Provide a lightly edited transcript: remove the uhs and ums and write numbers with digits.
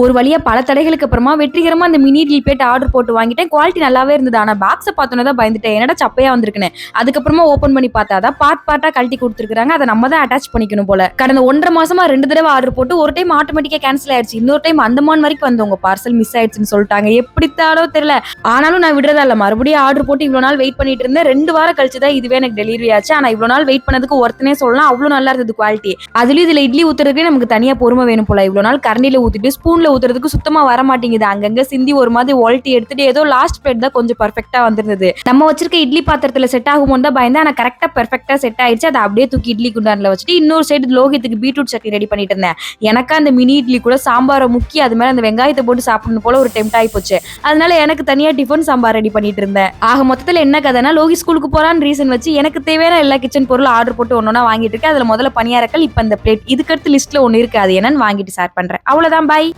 ஒரு வழியா பல தடைகளுக்கு அப்புறமா வெற்றிகரமா அந்த மினி இட்லி பிளேட் ஆர்டர் போட்டு வாங்கிட்டேன். குவாலிட்டி நல்லாவே இருந்தது. ஆனா பாக்ஸ பார்த்தோனே தான் பயந்துட்டேன். என்னடா சப்பையா வந்திருக்குன்னு. அதுக்கப்புறமா ஓப்பன் பண்ணி பார்த்தா தான் பார்ட்டா கழட்டி குடுத்துருக்காங்க. அத நம்ம தான் அட்டாச் பண்ணிக்கணும் போல. கடந்த 1 1/2 மாசமா 2 தடவ ஆர்டர் போட்டு ஒரு டைம் ஆட்டோமேட்டிக்கா கேன்சல் ஆயிடுச்சு. இன்னொரு டைம் அந்தமான் வரைக்கும் வந்து உங்க பார்சல் மிஸ் ஆயிடுச்சுன்னு சொல்லிட்டாங்க. எப்படித்தானோ தெரியல. ஆனாலும் நான் விடுறதா இல்ல. மறுபடியும் ஆர்டர் போட்டு இவ்வளவு நாள் வெயிட் பண்ணிட்டு இருந்தேன். 2 வாரம் கழிச்சு தான் இதுவே எனக்கு டெலிவரி ஆச்சு. ஆனா இவ்வளவு நாள் வெயிட் பண்ணதுக்கு ஒர்த்னே சொல்லலாம். அவ்வளவு நல்லா இருந்தது குவாலிட்டி. அதுலயும் இதுல இட்லி ஊத்துறதுக்கே நமக்கு தனியா பொறுமை வேணும் போல. இவ்வளவு நாள் கரண்டில ஊத்திட்டு ஸ்பூன்ல ஊத்துறதுக்கு சுத்தமா வர மாட்டேங்குது. அங்கங்க சிந்தி ஒரு மாதிரி ஒல்ட்டி எடுத்துட்டு ஏதோ லாஸ்ட் பிளேட் தான் கொஞ்சம் பெர்ஃபெக்ட்டா வந்திருந்தது. நம்ம வச்சிருக்க இட்லி பாத்திரத்துல செட் ஆகுமோன்னு தான் பயந்தேன். ஆனா கரெக்டா பெர்ஃபெக்ட்டா செட் ஆயிடுச்சு. அதை அப்படியே தூக்கி இட்லி குண்டான்ல வச்சுட்டு இன்னொரு சைடு லோகித்துக்கு பீட்ரூட் சட்னி ரெடி பண்ணிட்டு இருந்தேன். எனக்கா அந்த மினி இட்லி கூட சாம்பாரை முக்கி அது மேல அந்த வெங்காயத்தை போட்டு சாப்பிடணும் போல ஒரு டெம்ட் ஆகி போச்சு. அதனால எனக்கு தனியா டிஃபன் சாம்பார் ரெடி பண்ணிட்டு இருந்தேன். ஆக மொத்தத்துல என்ன கதைனா லோகி ஸ்கூலுக்கு போறான்னு ரீசன் வச்சு எனக்கு தேவையான எல்லா கிச்சன் பொருள் ஆர்டர் போட்டு ஒன்னொன்னா வாங்கிட்டு இருக்கேன். அதுல முதல்ல பணியாரக்கல், இப்ப அந்த பிளேட். இதுக்கடுத்து லிஸ்ட்ல ஒன்னு இருக்கு. அது என்னன்னு வாங்கிட்டு ஷேர் பண்றேன். அவ்வளவுதான். பாய்.